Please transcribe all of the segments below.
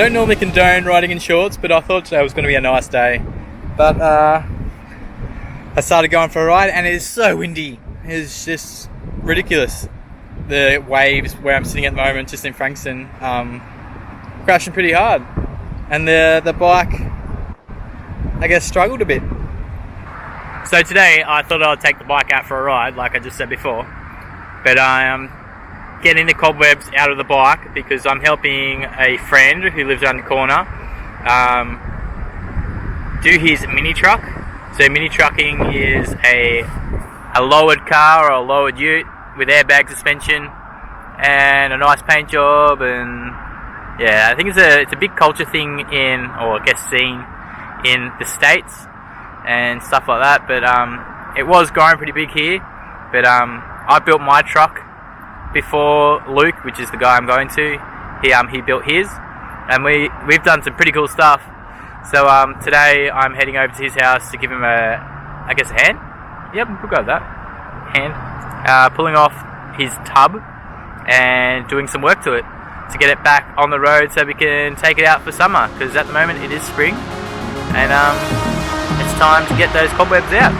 don't normally condone riding in shorts, but I thought today was going to be a nice day. But I started going for a ride and it is so windy. It's just ridiculous. The waves where I'm sitting at the moment, just in Frankston, crashing pretty hard. And the bike, I guess, struggled a bit. So today I thought I'd take the bike out for a ride, like I just said before. But I am getting the cobwebs out of the bike because I'm helping a friend who lives around the corner do his mini truck. So MiniTruckin is a lowered car or a lowered ute with airbag suspension and a nice paint job, and yeah, I think it's a big culture thing or I guess scene in the States and stuff like that. But it was growing pretty big here. But I built my truck before Luke, which is the guy I'm going to. He built his, and we've done some pretty cool stuff. So today I'm heading over to his house to give him a hand. Yep, we'll go with that. Hand. Pulling off his tub and doing some work to it to get it back on the road so we can take it out for summer, because at the moment it is spring and it's time to get those cobwebs out.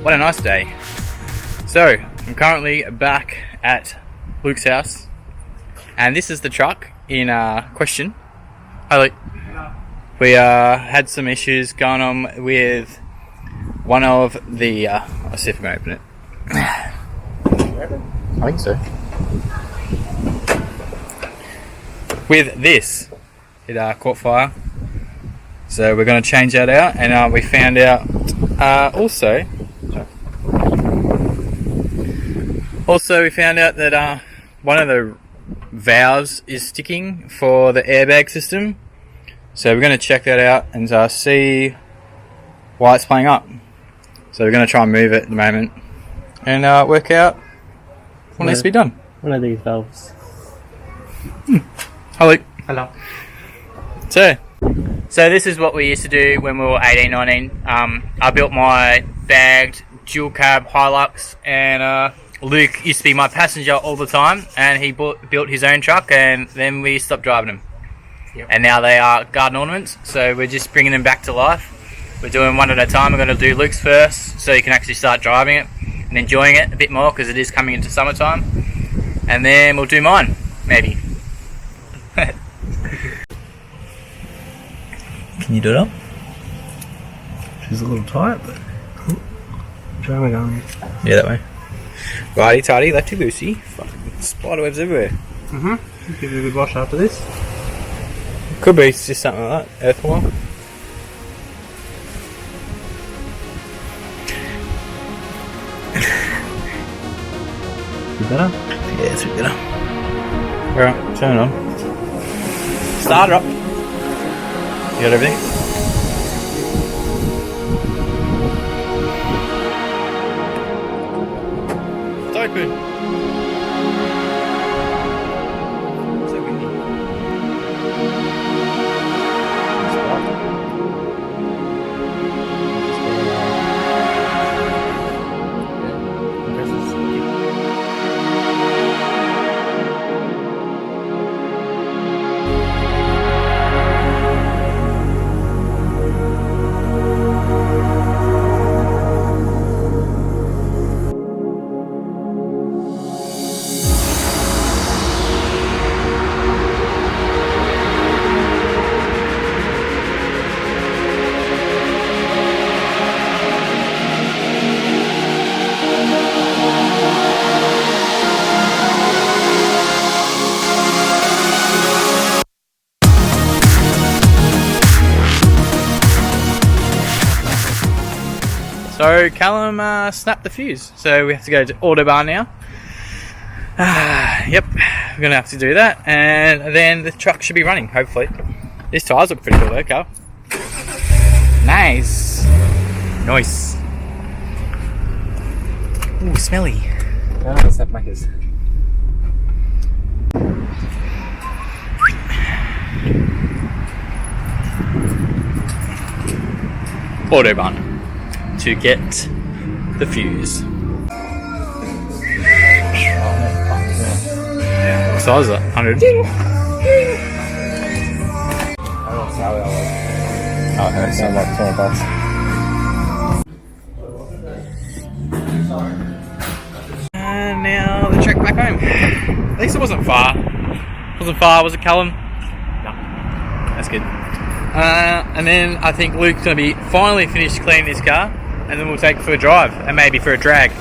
What a nice day. So, I'm currently back at Luke's house, and this is the truck in question. Hi Luke. We had some issues going on with one of the... I'll see if I can open it. I think so. With this, it caught fire. So we're going to change that out, and we found out Also, we found out that one of the valves is sticking for the airbag system. So we're going to check that out and see why it's playing up. So we're going to try and move it at the moment and work out what needs to be done. One of these valves. Hi Luke. Hello. So this is what we used to do when we were 18, 19. I built my bagged dual cab Hilux, and Luke used to be my passenger all the time, and he built his own truck, and then we stopped driving them. Yep. And now they are garden ornaments, so we're just bringing them back to life. We're doing one at a time. We're going to do Luke's first, so you can actually start driving it and enjoying it a bit more, because it is coming into summertime. And then we'll do mine, maybe. Can you do it up? She's a little tight, but... Which way am I going? Yeah, that way. Righty tighty, lefty loosey. Fucking spiderwebs everywhere. Give it a good wash after this. Could be just something like that. Earth oil. You better? Yeah, it's a bit better. Alright, turn it on. Start it up. You got everything? It's open. So windy. So Callum snapped the fuse, so we have to go to Autobahn now. Yep, we're gonna have to do that, and then the truck should be running, hopefully. These tyres look pretty cool though, Carl. Nice. Nice. Ooh, smelly. Oh, what's that makers? Autobahn to get the fuse. What size is that? 100? Oh, it sounds like 20 bucks. And now the trek back home. At least it wasn't far. Was it, Callum? No. That's good. And then I think Luke's going to be finally finished cleaning this car, and then we'll take it for a drive and maybe for a drag.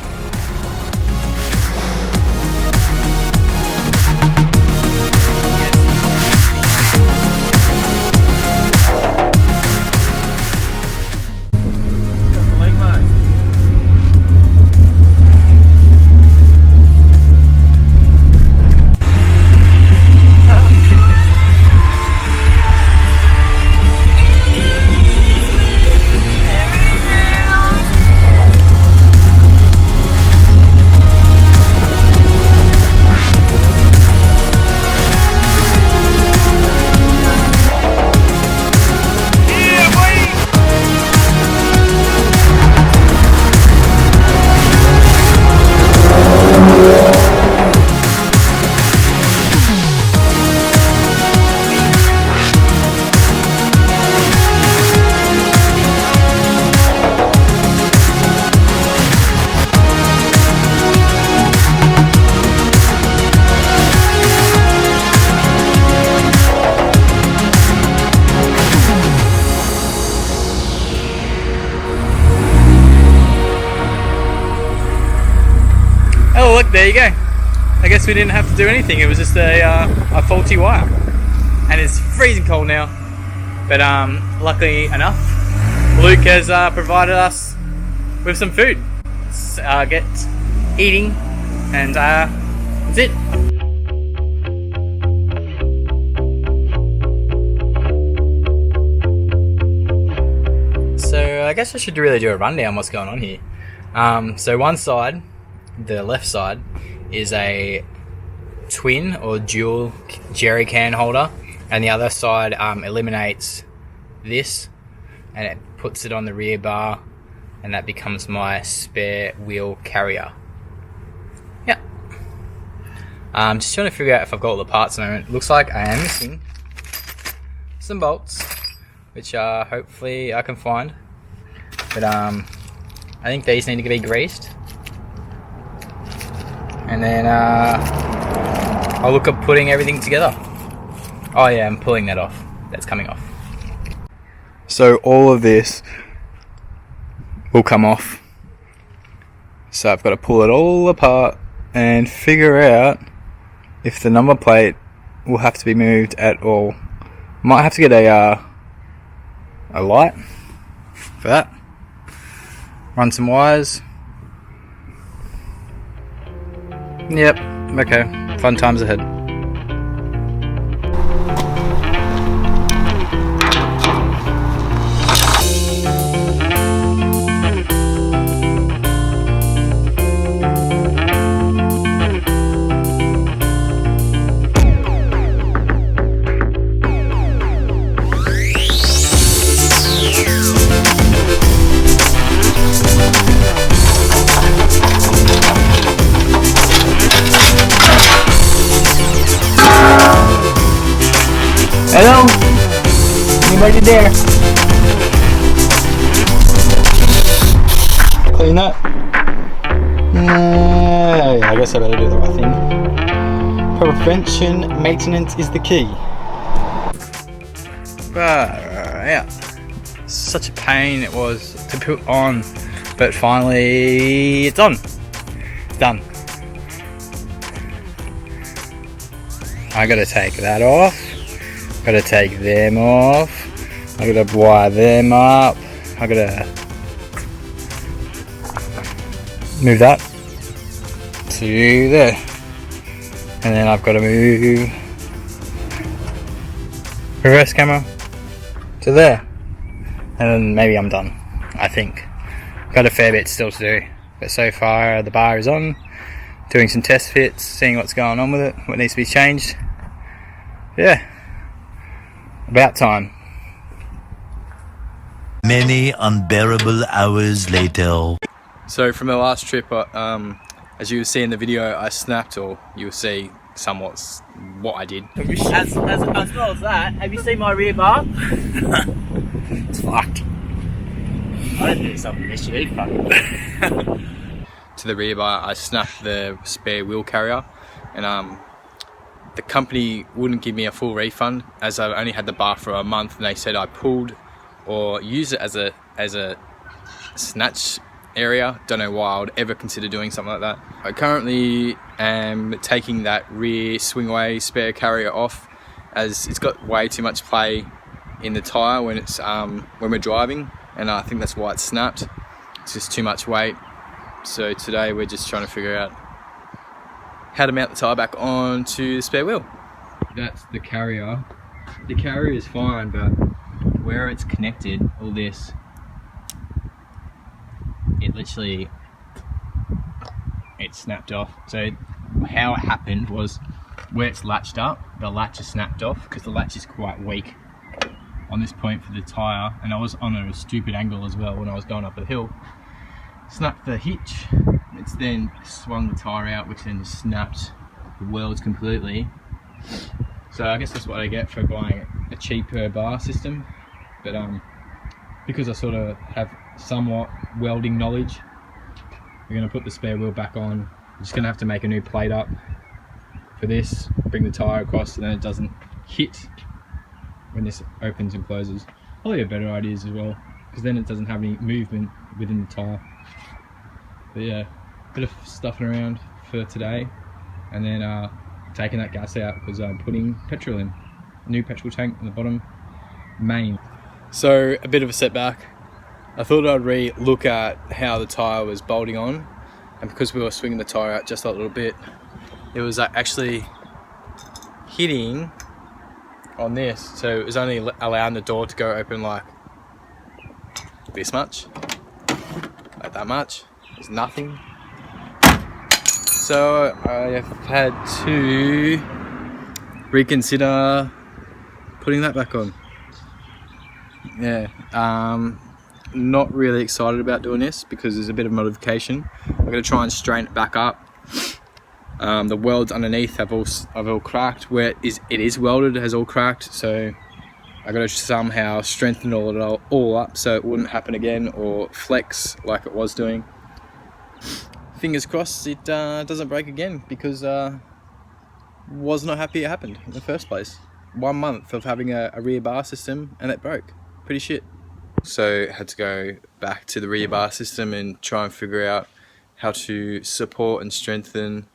Oh look, there you go. I guess we didn't have to do anything. It was just a faulty wire, and it's freezing cold now. But luckily enough, Luke has provided us with some food. Let's get eating, and that's it. So I guess I should really do a rundown what's going on here. So one side, the left side, is a twin or dual jerry can holder, and the other side eliminates this and it puts it on the rear bar, and that becomes my spare wheel carrier. Yeah. Just trying to figure out if I've got all the parts at the moment. Looks like I am missing some bolts, which hopefully I can find. But I think these need to be greased. And then I'll look at putting everything together. Oh yeah, I'm pulling that off. That's coming off. So all of this will come off. So I've got to pull it all apart and figure out if the number plate will have to be moved at all. Might have to get a light for that. Run some wires. Yep, okay. Fun times ahead. Hello? Anybody there? Clean that? Yeah, I guess I better do the right thing. Prevention maintenance is the key. Yeah. Such a pain it was to put on, but finally it's on. Done. I gotta take that off. Gotta take them off. I gotta wire them up. I gotta move that to there, and then I've got to move reverse camera to there, and then maybe I'm done. I think got a fair bit still to do, but so far the bar is on, doing some test fits, seeing what's going on with it, what needs to be changed. Yeah, about time. Many unbearable hours later. So from the last trip, as you will see in the video, I snapped, or you will see somewhat what I did. As well as that, have you seen my rear bar? It's fucked. I don't think it's something this year, To the rear bar, I snapped the spare wheel carrier, and the company wouldn't give me a full refund as I only had the bar for a month, and they said I pulled or used it as a snatch area. Don't know why I would ever consider doing something like that. I currently am taking that rear swing away spare carrier off, as it's got way too much play in the tyre when it's when we're driving, and I think that's why it snapped. It's just too much weight. So today we're just trying to figure out how to mount the tyre back onto the spare wheel. That's the carrier. The carrier is fine, but where it's connected, all this, it snapped off. So how it happened was, where it's latched up, the latch is snapped off because the latch is quite weak on this point for the tyre, and I was on a stupid angle as well when I was going up the hill. Snapped the hitch, it's then swung the tyre out, which then snapped the welds completely. So I guess that's what I get for buying a cheaper bar system, but because I sort of have somewhat welding knowledge, we're going to put the spare wheel back on. I'm just going to have to make a new plate up for this, bring the tyre across so then it doesn't hit when this opens and closes. Probably a better idea as well, because then it doesn't have any movement within the tyre. But yeah, bit of stuffing around for today, and then taking that gas out because I'm putting petrol in. A new petrol tank on the bottom main. So a bit of a setback. I thought I'd re-look at how the tyre was bolting on, and because we were swinging the tyre out just a little bit, it was actually hitting on this, so it was only allowing the door to go open like this much, like that much. There's nothing. So I have had to reconsider putting that back on. Yeah, not really excited about doing this because there's a bit of modification. I'm going to try and straighten it back up. The welds underneath have all cracked. Where it is welded has all cracked, so I got to somehow strengthen all up so it wouldn't happen again or flex like it was doing. Fingers crossed it doesn't break again, because was not happy it happened in the first place. 1 month of having a rear bar system and it broke. Pretty shit. So had to go back to the rear bar system and try and figure out how to support and strengthen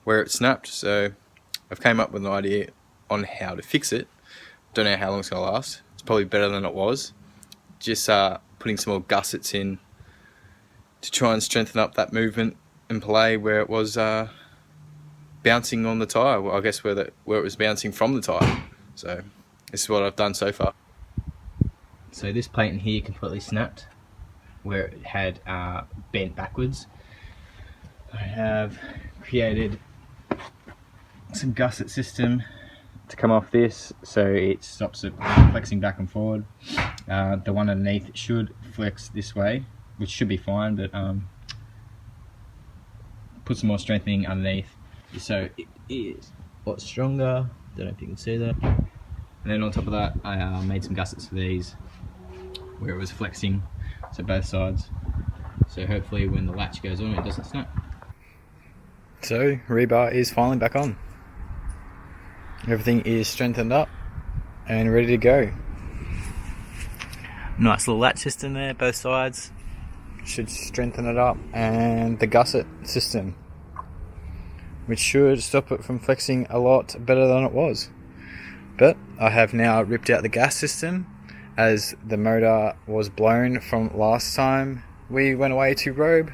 where it snapped. So I've came up with an idea on how to fix it. Don't know how long it's going to last. It's probably better than it was. Just putting some more gussets in to try and strengthen up that movement and play where it was bouncing on the tyre. Well, I guess where it was bouncing from the tyre. So this is what I've done so far. So this plate in here completely snapped where it had bent backwards. I have created some gusset system to come off this so it stops it flexing back and forward. The one underneath should flex this way, which should be fine, but put some more strengthening underneath so it is a lot stronger. Don't know if you can see that. And then on top of that, I made some gussets for these where it was flexing, so both sides. So hopefully when the latch goes on, it doesn't snap. So rebar is finally back on. Everything is strengthened up and ready to go. Nice little latch system there, both sides. Should strengthen it up, and the gusset system, which should stop it from flexing a lot better than it was. But I have now ripped out the gas system, as the motor was blown from last time we went away to Robe.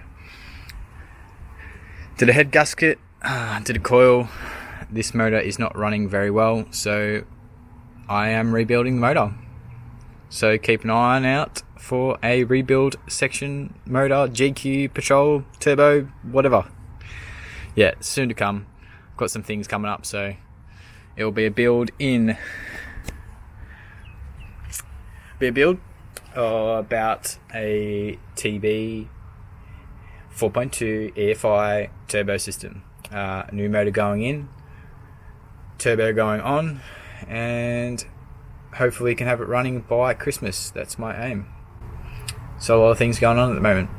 Did a head gasket, did a coil. This motor is not running very well, so I am rebuilding the motor. So keep an eye out for a rebuild section motor, GQ, Patrol, Turbo, whatever. Yeah, soon to come. Got some things coming up, so it will be a build about a TB 4.2 EFI turbo system. New motor going in, turbo going on, and hopefully can have it running by Christmas. That's my aim. So a lot of things going on at the moment.